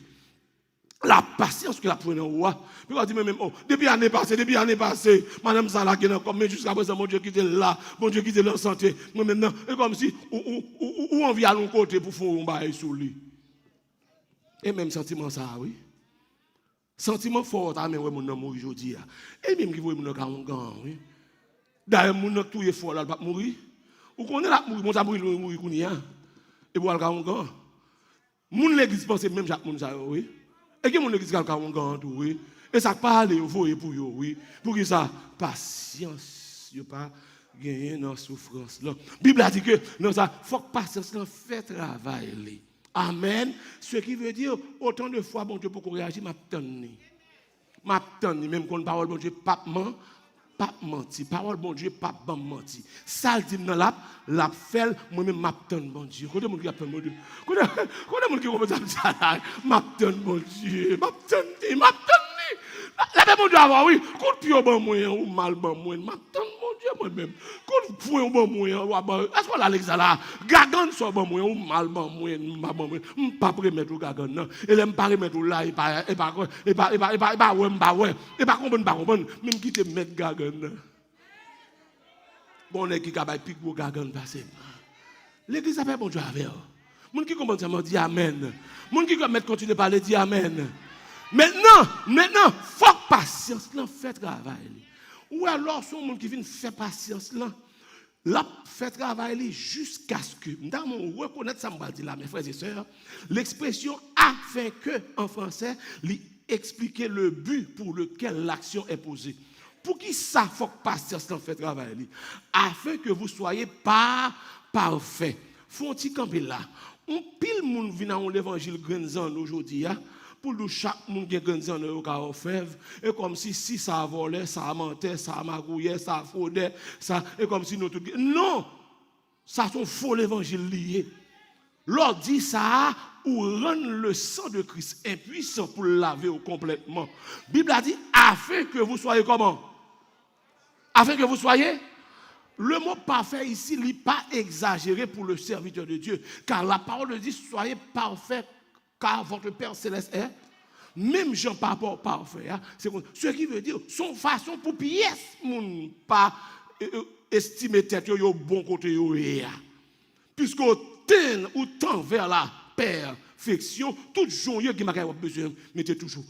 la patience que la prenait au roi. Puis on dit même, oh, depuis l'année passée, madame Salah qui est encore, mais jusqu'à présent, mon Dieu qui était là, mon Dieu qui était là en santé. Moi maintenant, c'est comme si, où on vient à l'autre côté pour faire un bail sur lui. Et même sentiment ça, oui. Sentiment fort, mais ouais, mon homme mourir aujourd'hui. Et même qui voit mon homme gang, oui. D'ailleurs, mon homme tout est fort là, il va mourir. Ou qu'on est là, mon homme mourir, mourir, et pour aller gang gang. Mon l'église pense même Jacques Mounsa, oui. Et que mon église a gang gang, oui. Et ça parle, il faut pour eux, oui. Pour que ça, patience, il pas gagner dans la souffrance. La Bible a dit que, non, ça, faut que patience fait travail. Amen. Ce qui veut dire, autant de fois, bon Dieu, pour qu'on réagisse, m'attendni. Même quand parole, bon Dieu, pas menti. Parole, bon Dieu, pas menti. Ça, le dit dans la fait, moi-même, m'attends, bon Dieu. Quand mon qui appelle mon Dieu. Quand mon qui commence à dire, m'attends, bon Dieu. M'attendni. La paix, mon Dieu, avoir, oui. Quand tu es bon moyen ou mal bon moyen, m'attends, mon Dieu, moi-même. Quand tu es bon moyen, est-ce qu'on a l'exemple là? Gagan soit bon moyen ou mal bon moyen, pas remettre au gagan, non. Et là, pas remettre au là, et pas comprendre, même qui te met gagan. Bon, est qui a pique pour gagan passer. L'église a fait bon Dieu avec eux. Moun qui commence à me dire amen. Moun qui continue à parler, dit amen. Maintenant, faut que patience là fait travail. Ou alors son monde qui vient faire patience là fait travail jusqu'à ce que nous reconnaître ça me dit là mes frères et sœurs, l'expression afin que en français lui expliquer le but pour lequel l'action est posée. Pour qui ça faut que patience là fait travail afin que vous soyez pas parfait. Faut-il camper là. On pile monde vient dans l'évangile grand aujourd'hui pour nous chaque monde qui est grand au fève et comme si ça volait, ça mentait, ça magouillait, ça fraudait, ça et comme si nous tout non, ça sont faux l'évangile lié. L'on dit ça ou rendre le sang de Christ impuissant pour le laver complètement. La Bible a dit afin que vous soyez comment? Afin que vous soyez. Le mot parfait ici n'est pas exagéré pour le serviteur de Dieu, car la parole dit soyez parfait car votre Père Céleste est, même Jean par rapport parfait, c'est ce qui veut dire son façon pour pièce, pas estimer tête au bon côté, puisqu'au temps vers la perfection, tout jour, il y a besoin, mettez toujours.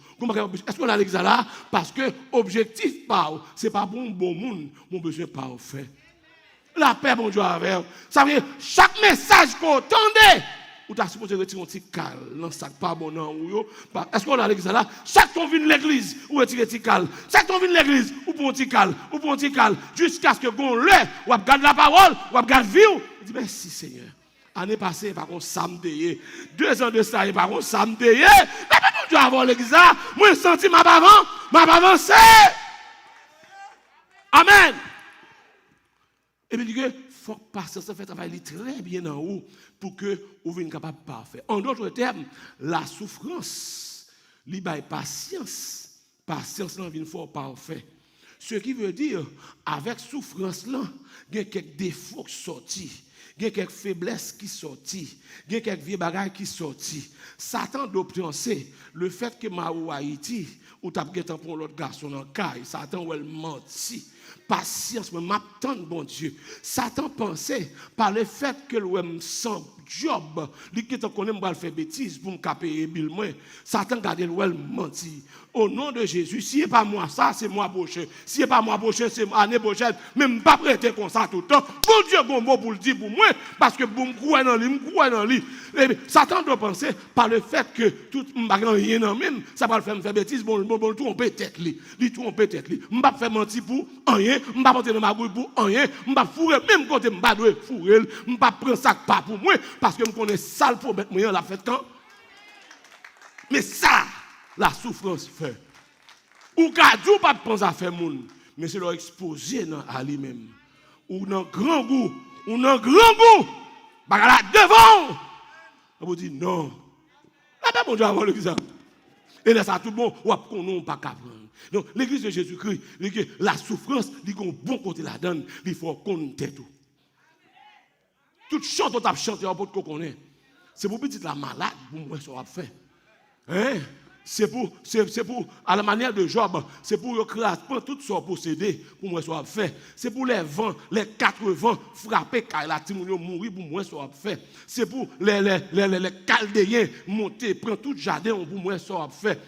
Est-ce qu'on a l'exemple là? Parce que objectif, c'est pas bon monde, mon besoin parfait. La paix, mon Dieu, avec. Ça veut dire, chaque message qu'on entendait, ou tu as supposé retirer un petit cal, non, ça pas bon, non, est-ce qu'on a l'exemple là? Chaque ton vient de l'église, ou retirer un petit cal. Chaque ton vient de l'église, ou pour un petit cal, jusqu'à ce que qu'on l'ait, ou regarde la parole, ou regarde vie. Il dit, merci Seigneur. Année passée, par contre, samedi, 2 ans de ça, par contre, samedi, mais mon Dieu, avant l'église là, moi, je senti ma avancée. Amen. Et puis, il faut que patience fait travailler très bien en haut pour que vous soyez capable de parfait. En d'autres termes, la souffrance, la patience, vient fort parfait. Ce qui veut dire, avec souffrance, il y a quelques défauts qui sortent. Il il y a quelques faiblesses qui sorti, il y a quelques vieux bagages qui sorti. Satan doit penser le fait que ma ou Haïti ou t'as gagné pour l'autre garçon en caille, Satan ou elle menti. Patience, mais m'attend bon Dieu. Satan pensait par le fait que l'ouem sans job, lui qui te connaît m'va faire bêtise pour me payer bill moi. Satan garde l'ouel menti. Au nom de Jésus, si c'est pas moi ça, c'est moi prochain. Si c'est pas moi prochain, c'est année prochaine, même pas prêter comme ça tout le temps. Bon Dieu bon mot pour le dire pour moi parce que bon croire dans lui, croire dans lui. Satan doit penser par le fait que tout m'pa rien dans même, ça va le faire bêtise, bon tromper tête lui tromper tête lui. M'pa faire mentir pour rien, m'pa porter dans ma bouille pour rien, m'pa fourrer même côté m'pa doit fourrer, m'pa prendre ça pas pour moi parce que me connais sale pour mettre moi la fête quand. Mais ça la souffrance fait. Ou kadou pas penser à faire moun, mais c'est leur exposer à lui-même. Ou dans grand goût, bagala devant. On vous dit non. Là bon Dieu avant le ça. Et là ça tout bon, ou qu'on non pas capable. Donc l'église de Jésus-Christ, la souffrance, il y a un bon côté la donne, il faut qu'on tête tout. Toute chante on t'a chanté en pour qu'on connaît. C'est pour petite la malade pour moi ça va faire. Hein? C'est pour à la manière de Job, c'est pour écraser tout son possédé pour moi soit fait. C'est pour les vents, les 4 vents frapper car la timounio mourir pour moi soit fait. C'est pour les Chaldéens monter prendre tout jardin pour moi soit fait.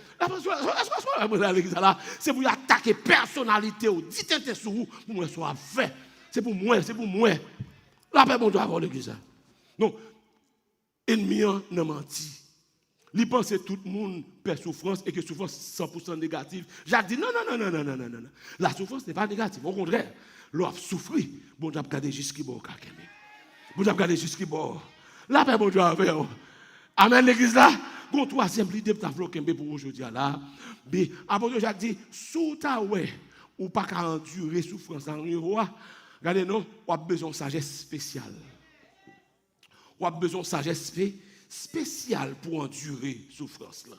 C'est pour attaquer personnalité ou dit sur vous pour moi soit fait. C'est pour moi. La paix bon doit avoir l'église. Donc ennemi n'a menti. Il pense que tout le monde perd souffrance et que souffrance 100% négative. Jacques dit non. La souffrance n'est pas négative. Au contraire, l'on souffrir. Bon Dieu a regardé jusqu'à bord. Bon Dieu a regardé jusqu'à bord. La paix, bon Dieu avec vous. Amen, l'église là. Bon, troisième idée pour pour aujourd'hui là. Mais, après Jacques dit, sous ta ouais, ou pas qu'à endurer souffrance en roi. Regardez, non, on a besoin de sagesse spéciale. On a besoin de sagesse spéciale pour endurer la souffrance. Là.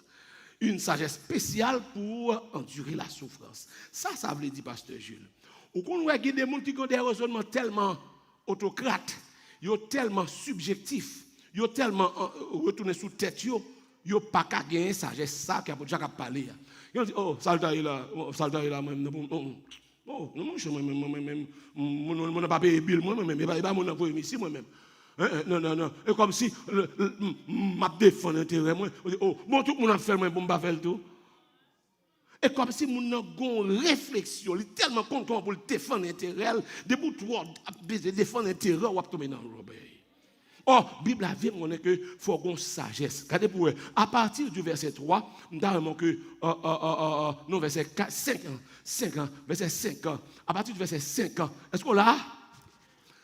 Une sagesse spéciale pour endurer la souffrance. Ça veut dire, Pasteur Jules. Ou qu'on voit des gens qui ont des raisonnements tellement autocrates, tellement subjectifs, tellement retournés sous tête, ils n'ont pas qu'à gagner sagesse, ça qui a déjà parlé. Ils ont dit, oh, salta est là, même. Oh, moi-même, mon pas payé bill, moi-même, il va mon envoyer ici, moi-même. Non. Et comme si m'a défendre intérêt moi. Oh, bon tout le monde a fait moi pour me faire tout. Et comme si mon a une réflexion, il est tellement content pour défendre intérêt, debout toi défendre intérêt ou tomber dans le robert. Oh, Bible a dit que faut une sagesse. Regardez pour eux. À partir du verset 3, nous avons que non verset 5 ans, verset 5 ans. À partir du verset 5 ans, est-ce qu'on l'a?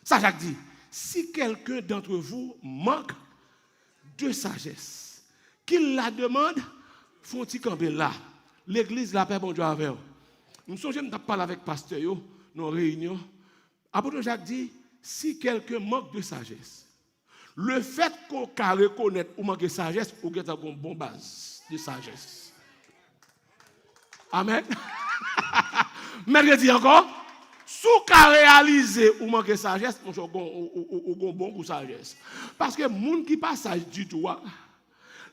Ça Jacques dit, si quelqu'un d'entre vous manque de sagesse, qu'il la demande, faut-il camper là. L'église la paix bon Dieu avec vous. Nous sommes parlé avec pasteur yo dans réunion. Apôtre Jacques dit, si quelqu'un manque de sagesse, le fait qu'on peut reconnaître ou manque de sagesse, ou qu'il y a une bonne base de sagesse. Amen. Mercredi encore, sous qu'à réaliser ou manque de sagesse, on a bon pour sagesse. Parce que les gens qui passent du tout,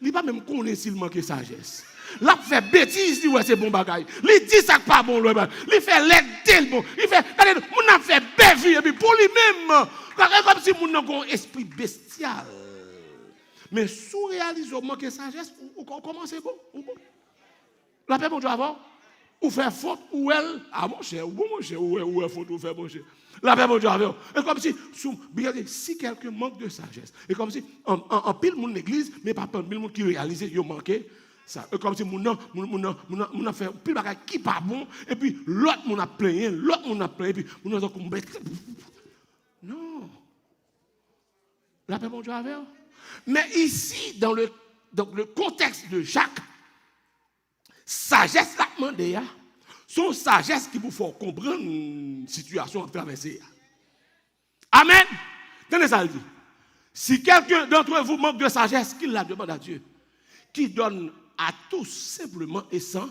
ils ne pas même connaître s'il manque de sagesse. Là, fait bêtise, il dit, ouais, c'est bon bagaille. Il dit ça pas bon, il fait l'aide tel bon. Il fait, regardez, on a fait bévie, et puis pour lui-même, comme si on a un esprit bestial. Mais sous réaliser manque de sagesse, comment c'est bon? La paix, bon Dieu, avant, ou faire faute, ou elle, ah mon cher, ou elle faute, ou faire mon cher. La paix, bon Dieu, avant. Et comme si quelqu'un manque de sagesse, et comme si, en pile, mon église, mais pas pile, monde qui réalise, il manqué. Ça, comme si mon a fait plus de choses qui pas bon, et puis l'autre mon a plaigné, et puis mon a comme non. La paix, bon Dieu, avec. Mais ici, dans le contexte de Jacques, sagesse la demandé, son sagesse qui vous fait comprendre une situation à traverser. Amen. Tenez ça, il dit. Si quelqu'un d'entre vous manque de sagesse, qu'il la demande à Dieu, qui donne à tous simplement et sans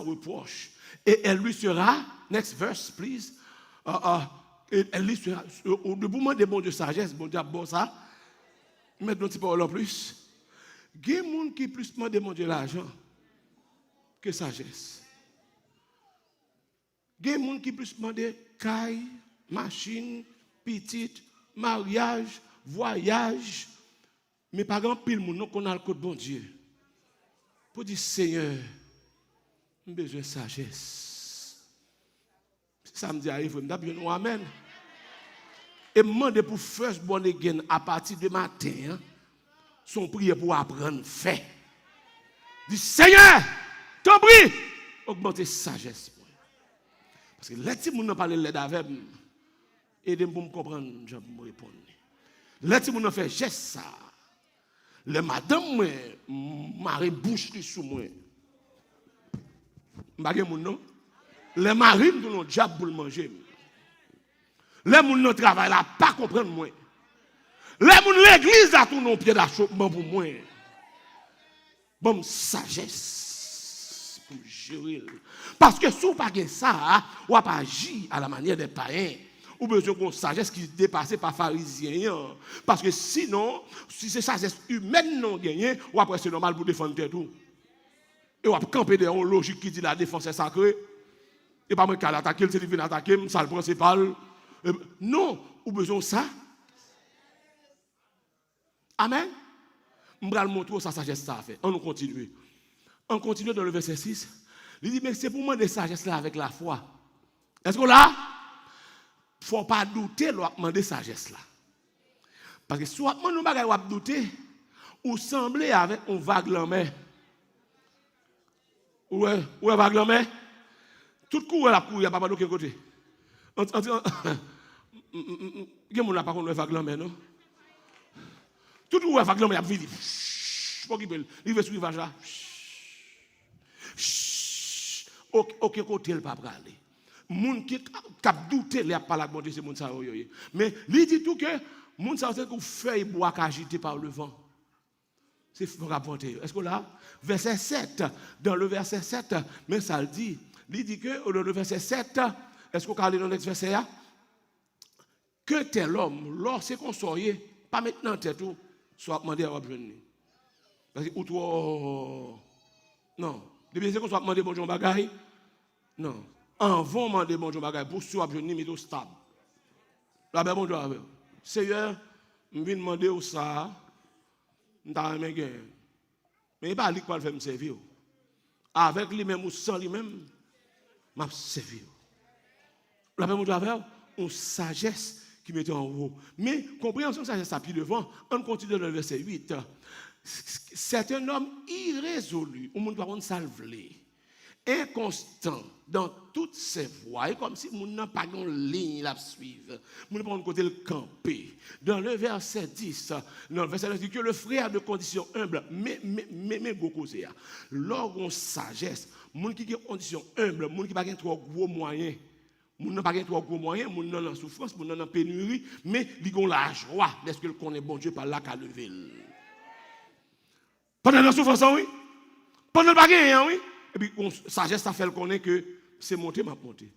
reproche. Et elle lui sera, next verse please, Et elle lit au debout de bon Dieu sagesse, bon Dieu, bon ça. Maintenant, tu parles en plus. Il y a des gens qui plus demandent mon Dieu l'argent que sagesse. Il y a des gens qui plus demandent caille, machine, petite, mariage, voyage. Mais par exemple, pile moun qu'on a le code bon Dieu. Pour dire Seigneur, j'ai besoin de sagesse. Samedi arrive, je me dis amen. Et demander pour first born again à partir de matin, son prière pour apprendre fait. Dis Seigneur, t'en prie, augmenter sagesse. Parce que les petits gens parlent l'aide avec moi, aidez-moi pour me comprendre, je vais me répondre. Les petits gens font geste ça. Les madame, mari bouche sous moi. Je non. Les maris, nous ont diable pour le manger. Les gens qui travaillent là, pas comprendre moi. Les gens de l'église là, tout nos pieds d'achoppement pour moi. Bon, sagesse pour gérer. Parce que si vous n'avez pas ça, vous n'avez pas agi à la manière des païens. Ou besoin d'une sagesse qui dépasse par pharisien. Parce que sinon, si c'est sagesse humaine non gagnée, ou après c'est normal pour défendre tout. Et on va camper dans une logique qui dit la défense est sacrée. Et pas moi qui l'attaquer, c'est lui qui l'attaquer, c'est le principal. Non, ou besoin de ça. Amen. Je vais vous montrer sa sagesse ça fait. On continue. On continue dans le verset 6. Il dit, mais c'est pour moi de sagesse là avec la foi. Est-ce que là? Il ne faut pas douter, l'on demander sagesse là. Parce que soit nous ne douter, ou sembler avec un vague l'homme. Ouais, vague l'homme. Tout coup la couille, il n'y a pas de côté. Il y a pas contre vague l'homme, non? Tout coup vague l'homme, il y a vite. Il veut suivre là. Aucun côté il pas aller. Moun qui cap douter les pas la bonté c'est moun ça mais il dit tout que moun ça c'est qu'on feuille bois agité par le vent. C'est faut rapporter. Est-ce que là verset 7 dans le verset 7 mais ça le dit que dans le verset 7 est-ce qu'on parle dans le verset là que tel homme lorsque qu'on soyez pas maintenant tête tout soit demander à venir. Parce que ou toi non, depuis qu'on soit demander bonjour bagaille non. En vont demander bonjour bagaille pour soit venir mais stable. La ben bonjour avec. Seigneur, je viens demander où ça m'ta mais il pas lui quoi faire me servir. Avec lui même ou sans lui même m'a servir. La ben bonjour avec une sagesse qui mettait en haut. Mais compréhension sagesse ça puis devant, on continue dans le verset 8. C'est un homme irrésolu, au monde par contre salvelé. Inconstant dans toutes ses voies, et comme si nous n'avons pas une ligne à suivre. Nous n'avons pas un côté le camper. Dans le verset 10, dans le verset 10, dit que le frère de condition humble, mais beaucoup c'est ça. Lorsqu'on sagesse, moun qui a condition humble, moun qui n'a pas trop gros moyens, moun n'a pas trop gros moyens, moun n'a pas souffrance, moun n'a pas pénurie, mais ils ont la joie, est-ce que connaît bon Dieu par là qu'à lever. Pendant la souffrance, oui. Pendant le bagage, oui. Et puis, sagesse, ça fait le connaître que c'est monté, m'a monté.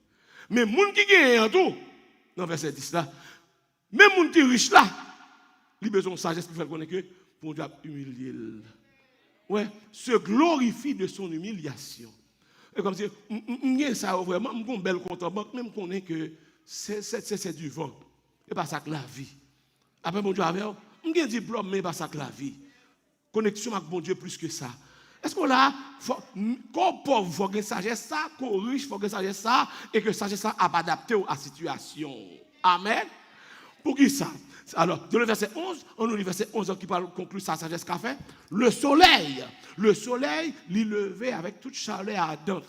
Mais moun qui gagne tout, dans verset 10 là, même moun qui riche là, il a besoin de sagesse qui fait le connaître que pour Dieu humilier. Ouais, se glorifie de son humiliation. Et comme si, ça vraiment, je bel compte en banque, même qu'on est que c'est du vent. Et pas ça que la vie. Après, mon Dieu, j'ai un diplôme, mais pas ça que la vie. Connexion avec mon Dieu plus que ça. Est-ce que là, qu'on pauvre, il faut que sagesse ça, qu'on riche, il faut que sagesse ça, et que sagesse ça a adapté à la situation. Amen. Pour qui ça? Alors, dans le verset 11, on a le verset 11 qui parle, conclut sa sagesse qu'a fait. Le soleil, il levé avec toute chaleur ardente.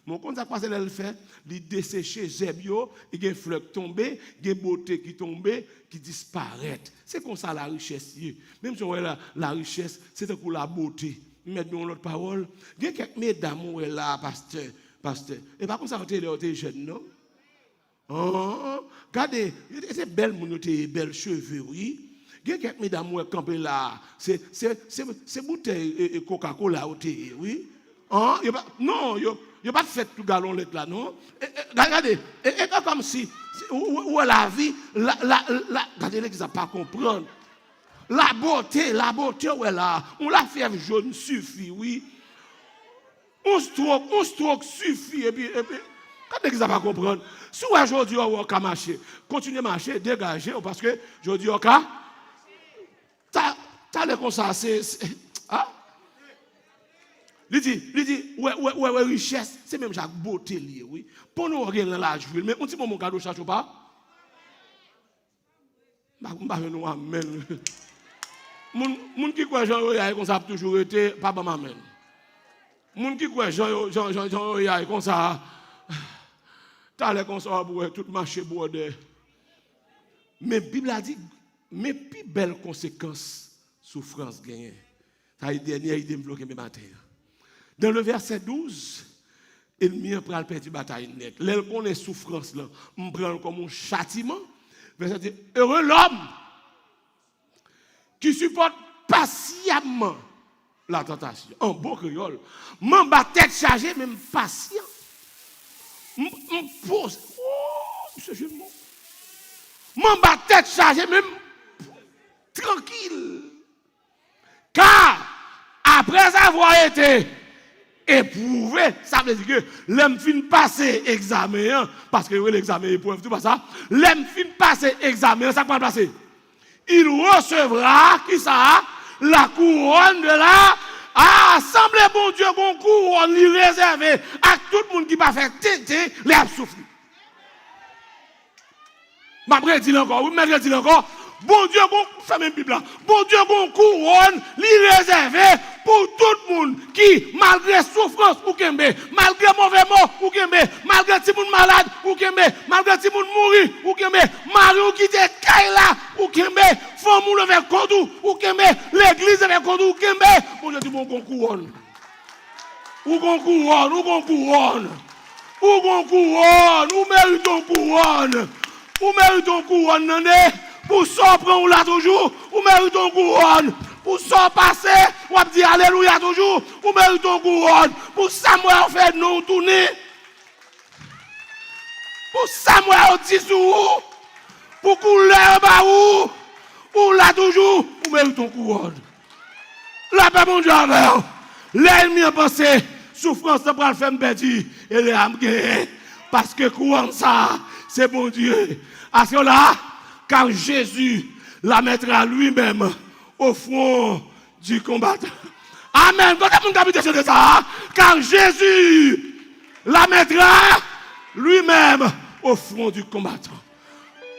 Mon compte ça passe elle fait, il desséché zébio, il y a des fleurs qui tombent, il y a des beautés qui tombent, qui disparaissent. C'est comme ça la richesse. Même si on voit la richesse, c'est pour la beauté. Mettons l'autre parole. Il y a quelques mesdames là, pasteur. Et par contre, ça va être jeune, non? Oh, regardez, c'est belle, belle cheveux, oui. Il y a quelques mesdames qui campent là. C'est bouteille Coca-Cola, oui. Oh, non, Il n'y a pas de fait tout galon là, non? Regardez, et comme si, où est la vie, regardez l'église n'a pas comprendre. La beauté, où est là? On la fièvre jaune suffit, oui. On stroke suffit, et puis, quand l'église n'a pas comprendre. Si aujourd'hui on va marcher, continuez à marcher, dégager, parce que aujourd'hui on va. T'as l'air comme ça, c'est. Hein? Il dit, ouais, richesse, c'est même chaque beauté liée, oui. Pour nous, on regarde la jouer, mais on dit, mon cadeau, cherche pas. Nous, amen. Moun qui croit Jean Yoya comme ça a toujours été, papa m'amène. Moun qui croit Jean Yoya comme ça, t'as l'air comme ça pour tout marché bordé. Mais la Bible a dit, mais plus belle conséquence, souffrance gagnée. Ça a été dernière idée bloquée mes matin. Dans le verset 12, l'ennemi prend le perdre bataille net. L'elle connaît souffrance là, on prend comme un châtiment. Verset 10, heureux l'homme qui supporte patiemment la tentation. En bon créole, m'en bat tête chargée même patient. Pose. Oh, monsieur Gémon. M'en bat tête chargée même tranquille. Car après avoir été éprouvé, ça veut dire que l'homme fin passer examen, parce que l'examen est épreuve, tout pas ça. L'homme fin passer examen, ça va passer. Il recevra, qui ça? La couronne de la assemblée, bon Dieu, bon couronne, il réservé à tout le monde qui va faire tété, les a souffrir. Ma dit encore, oui, mais dit encore. Bon Dieu, bon, ça même Bible là. Bon Dieu, bon couronne, li réservé pour tout le monde qui, malgré souffrance ou kembe, malgré mauvais mots ou kembe, malgré ti moun malade ou kembe, malgré ti moun mouri ou kembe, mari ou qui te kaila ou kembe, femme ou lever kodou ou kembe, l'église avec kodou ou kembe, bon Dieu dit bon couronne. Ou gon couronne, ou gon couronne. Ou gon couronne, ou mériton couronne. Ou mériton couronne, nan pour ça, prendre là toujours, ou mérite une couronne. Pour ça, passer, ou dire alléluia toujours, ou mérite une couronne. Pour Samuel fait nous tourner. Pour Samuel dit sous, pour couler bas ou là toujours, ou mérite une couronne. La paix, mon Dieu, avec l'ennemi a pensé, souffrance pour le faire perdre, et les âmes gagnées. Parce que couronne ça, c'est bon Dieu. À ce là, car Jésus la mettra lui-même au front du combattant. Amen. Quand on a de ça, car Jésus la mettra lui-même au front du combattant.